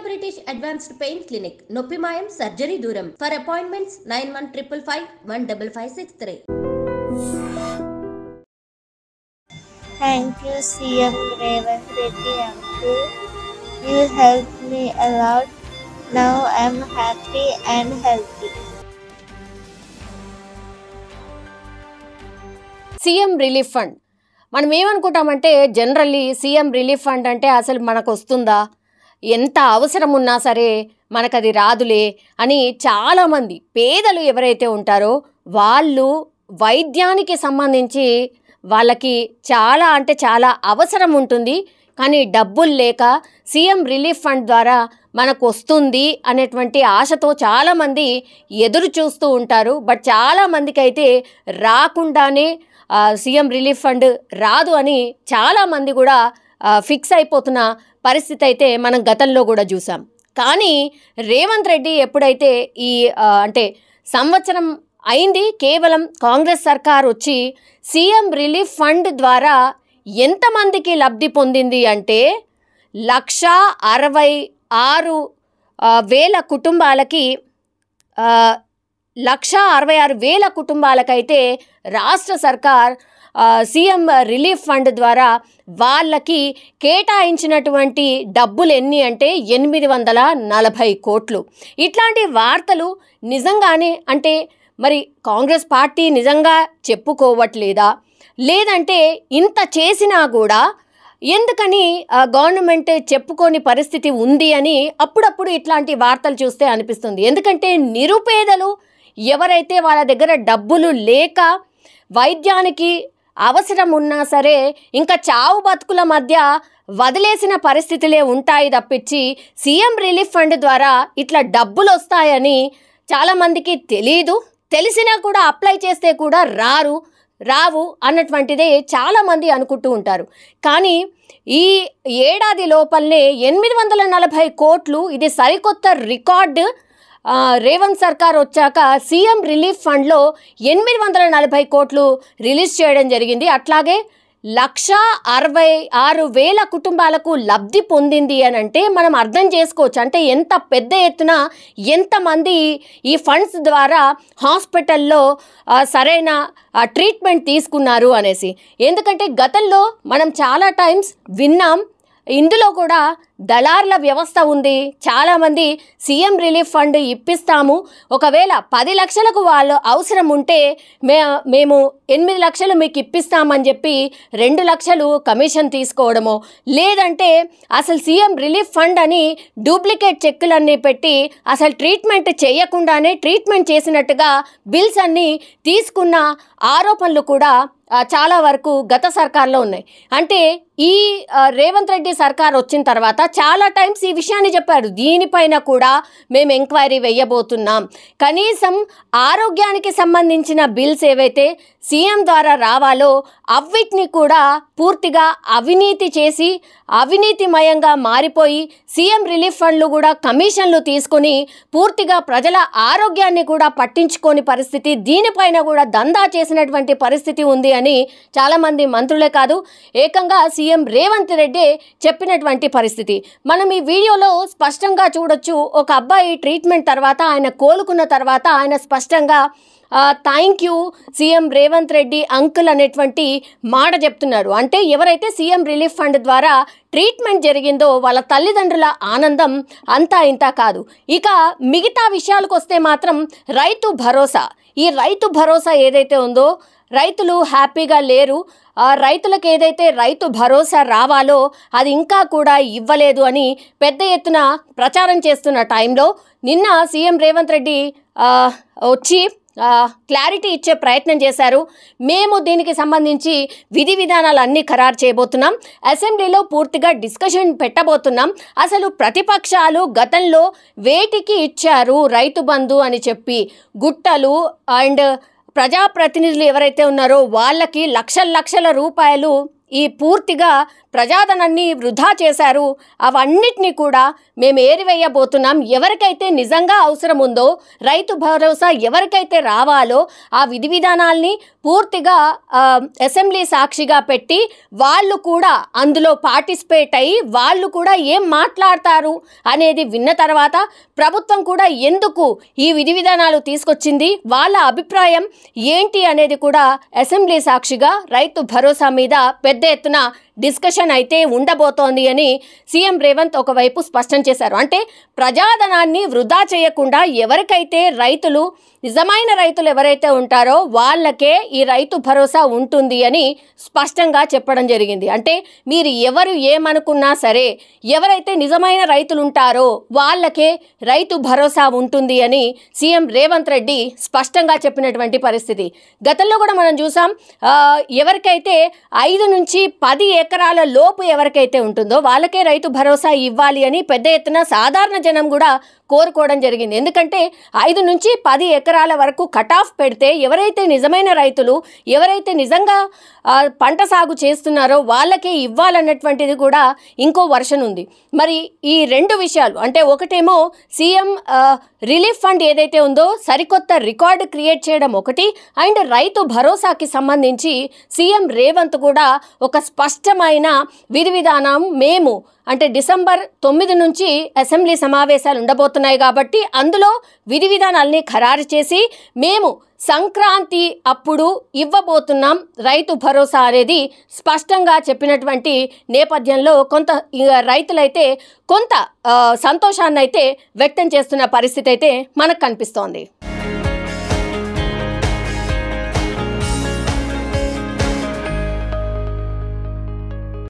British Advanced Pain Clinic, Noppimayam Surgery Duram. For appointments 9155515563. Thank you, CM Revanth Reddy uncle. You helped me a lot. Now I'm happy and healthy. CM relief fund మనం ఏమనుకుంటామంటే generally CM relief fund అంటే అసలు మనకు వస్తుందా, ఎంత అవసరం ఉన్నా సరే మనకు అది రాదులే అని చాలామంది పేదలు ఎవరైతే ఉంటారో వాళ్ళు వైద్యానికి సంబంధించి వాళ్ళకి చాలా అంటే చాలా అవసరం ఉంటుంది. కానీ డబ్బులు లేక సీఎం రిలీఫ్ ఫండ్ ద్వారా మనకు వస్తుంది అనేటువంటి ఆశతో చాలామంది ఎదురు చూస్తూ ఉంటారు. బట్ చాలామందికి అయితే రాకుండానే సీఎం రిలీఫ్ ఫండ్ రాదు అని చాలామంది కూడా ఫిక్స్ అయిపోతున్న పరిస్థితి అయితే మనం గతంలో కూడా చూసాం. కానీ రేవంత్ రెడ్డి ఎప్పుడైతే ఈ అంటే సంవత్సరం అయింది కేవలం కాంగ్రెస్ సర్కార్ వచ్చి సీఎం రిలీఫ్ ఫండ్ ద్వారా ఎంతమందికి లబ్ధి పొందింది అంటే 1,66,000 కుటుంబాలకి 1,66,000 కుటుంబాలకైతే రాష్ట్ర సర్కార్ సీఎం రిలీఫ్ ఫండ్ ద్వారా వాళ్ళకి కేటాయించినటువంటి డబ్బులు ఎన్ని అంటే 840 కోట్లు. ఇట్లాంటి వార్తలు నిజంగానే అంటే మరి కాంగ్రెస్ పార్టీ నిజంగా చెప్పుకోవట్లేదా, లేదంటే ఇంత చేసినా కూడా ఎందుకని గవర్నమెంట్ చెప్పుకోని పరిస్థితి ఉంది అని అప్పుడప్పుడు ఇట్లాంటి వార్తలు చూస్తే అనిపిస్తుంది. ఎందుకంటే నిరుపేదలు ఎవరైతే వాళ్ళ దగ్గర డబ్బులు లేక వైద్యానికి అవసరం ఉన్నా సరే ఇంకా చావు బతుకుల మధ్య వదిలేసిన పరిస్థితులే ఉంటాయి తప్పించి సీఎం రిలీఫ్ ఫండ్ ద్వారా ఇట్లా డబ్బులు వస్తాయని చాలామందికి తెలీదు. తెలిసినా కూడా అప్లై చేస్తే కూడా రావు అన్నటువంటిదే చాలామంది అనుకుంటూ ఉంటారు. కానీ ఈ ఏడాది లోపలనే 840 కోట్లు ఇది సరికొత్త రికార్డు. రేవంత్ సర్కార్ వచ్చాక సీఎం రిలీఫ్ ఫండ్లో 840 కోట్లు రిలీజ్ చేయడం జరిగింది. అట్లాగే 1,66,000 కుటుంబాలకు లబ్ధి పొందింది అని అంటే మనం అర్థం చేసుకోవచ్చు. అంటే ఎంత పెద్ద ఎత్తున ఎంతమంది ఈ ఫండ్స్ ద్వారా హాస్పిటల్లో సరైన ట్రీట్మెంట్ తీసుకున్నారు అనేసి. ఎందుకంటే గతంలో మనం చాలా టైమ్స్ విన్నాం, ఇందులో కూడా దళార్ల వ్యవస్థ ఉంది. చాలామంది సీఎం రిలీఫ్ ఫండ్ ఇప్పిస్తాము, ఒకవేళ 10 లక్షలకు వాళ్ళు అవసరం ఉంటే మేము 8 లక్షలు మీకు ఇప్పిస్తామని చెప్పి 2 లక్షలు కమిషన్ తీసుకోవడమో, లేదంటే అసలు సీఎం రిలీఫ్ ఫండ్ అని డూప్లికేట్ చెక్కులన్నీ పెట్టి అసలు ట్రీట్మెంట్ చేయకుండానే ట్రీట్మెంట్ చేసినట్టుగా బిల్స్ అన్నీ తీసుకున్న ఆరోపణలు కూడా చాలా వరకు గత సర్కార్లో ఉన్నాయి. అంటే ఈ రేవంత్ రెడ్డి సర్కార్ వచ్చిన తర్వాత చాలా టైమ్స్ ఈ విషయాన్ని చెప్పారు, దీనిపైన కూడా మేము ఎంక్వైరీ వేయబోతున్నాం. కనీసం ఆరోగ్యానికి సంబంధించిన బిల్స్ ఏవైతే సీఎం ద్వారా రావాలో అవిటిని కూడా పూర్తిగా అవినీతి చేసి అవినీతిమయంగా మారిపోయి సీఎం రిలీఫ్ ఫండ్లు కూడా కమిషన్లు తీసుకొని పూర్తిగా ప్రజల ఆరోగ్యాన్ని కూడా పట్టించుకోని పరిస్థితి, దీనిపైన కూడా దందా చేసినటువంటి పరిస్థితి ఉంది అని చాలామంది మంత్రులే కాదు ఏకంగా సీఎం రేవంత్ రెడ్డి చెప్పినటువంటి పరిస్థితి మనం ఈ వీడియోలో స్పష్టంగా చూడొచ్చు. ఒక అబ్బాయి ట్రీట్మెంట్ తర్వాత ఆయన కోలుకున్న తర్వాత ఆయన స్పష్టంగా thank you CM Revanth Reddy uncle అనేటువంటి మాట చెప్తున్నారు. అంటే ఎవరైతే సీఎం రిలీఫ్ ఫండ్ ద్వారా ట్రీట్మెంట్ జరిగిందో వాళ్ళ తల్లిదండ్రుల ఆనందం అంతా ఇంత కాదు. ఇక మిగతా విషయాలకు వస్తే మాత్రం రైతు భరోసా, ఈ రైతు భరోసా ఏదైతే ఉందో రైతులు హ్యాపీగా లేరు. రైతులకు ఏదైతే రైతు భరోసా రావాలో అది ఇంకా కూడా ఇవ్వలేదు అని పెద్ద ఎత్తున ప్రచారం చేస్తున్న టైంలో నిన్న సీఎం రేవంత్ రెడ్డి వచ్చి క్లారిటీ ఇచ్చే ప్రయత్నం చేశారు. మేము దీనికి సంబంధించి విధి విధానాలు అన్నీ ఖరారు చేయబోతున్నాం, అసెంబ్లీలో పూర్తిగా డిస్కషన్ పెట్టబోతున్నాం. అసలు ప్రతిపక్షాలు గతంలో వేటికి ఇచ్చారు రైతు బంధు అని చెప్పి గుట్టలు అండ్ ప్రజాప్రతినిధులు ఎవరైతే ఉన్నారో వాళ్ళకి లక్షల రూపాయలు ఈ పూర్తిగా ప్రజాధనాన్ని వృధా చేశారు, అవన్నిటినీ కూడా మేము ఏరివేయబోతున్నాం. ఎవరికైతే నిజంగా అవసరం ఉందో, రైతు భరోసా ఎవరికైతే రావాలో ఆ విధి విధానాల్ని పూర్తిగా అసెంబ్లీ సాక్షిగా పెట్టి వాళ్ళు కూడా అందులో పార్టిసిపేట్ అయ్యి వాళ్ళు కూడా ఏం మాట్లాడతారు అనేది విన్న తర్వాత ప్రభుత్వం కూడా ఎందుకు ఈ విధి విధానాలు తీసుకొచ్చింది, వాళ్ళ అభిప్రాయం ఏంటి అనేది కూడా అసెంబ్లీ సాక్షిగా రైతు భరోసా మీద పెద్ద ఎత్తున డిస్కషన్ అయితే ఉండబోతోంది అని సీఎం రేవంత్ ఒకవైపు స్పష్టం చేశారు. అంటే ప్రజాధనాన్ని వృధా చేయకుండా ఎవరికైతే రైతులు, నిజమైన రైతులు ఎవరైతే ఉంటారో వాళ్ళకే ఈ రైతు భరోసా ఉంటుంది అని స్పష్టంగా చెప్పడం జరిగింది. అంటే మీరు ఎవరు ఏమనుకున్నా సరే, ఎవరైతే నిజమైన రైతులు ఉంటారో వాళ్ళకే రైతు భరోసా ఉంటుంది అని సీఎం రేవంత్ రెడ్డి స్పష్టంగా చెప్పినటువంటి పరిస్థితి. గతంలో కూడా మనం చూసాం, ఎవరికైతే 5 నుంచి 10 ఎకరాల లోపు ఎవరికైతే ఉంటుందో వాళ్ళకే రైతు భరోసా ఇవ్వాలి అని పెద్ద ఎత్తున సాధారణ జనం కూడా కోరుకోవడం జరిగింది. ఎందుకంటే 5 నుంచి 10 ఎకరాల వరకు కట్ ఆఫ్ పెడితే ఎవరైతే నిజమైన రైతులు, ఎవరైతే నిజంగా పంట సాగు చేస్తున్నారో వాళ్ళకే ఇవ్వాలన్నటువంటిది కూడా ఇంకో వర్షన్ ఉంది. మరి ఈ 2 విషయాలు, అంటే ఒకటేమో సీఎం రిలీఫ్ ఫండ్ ఏదైతే ఉందో సరికొత్త రికార్డు క్రియేట్ చేయడం ఒకటి, అండ్ రైతు భరోసాకి సంబంధించి సీఎం రేవంత్ కూడా ఒక స్పష్టమైన విధి విధానం, మేము అంటే డిసెంబర్ 9 నుంచి అసెంబ్లీ సమావేశాలు ఉండబోతున్నాయి కాబట్టి అందులో విధి విధానాల్ని ఖరారు చేసి మేము సంక్రాంతి అప్పుడు ఇవ్వబోతున్నాం రైతు భరోసా అనేది స్పష్టంగా చెప్పినటువంటి నేపథ్యంలో కొంత రైతులైతే కొంత సంతోషాన్ని అయితే వ్యక్తం చేస్తున్న పరిస్థితి అయితే మనకు కనిపిస్తోంది.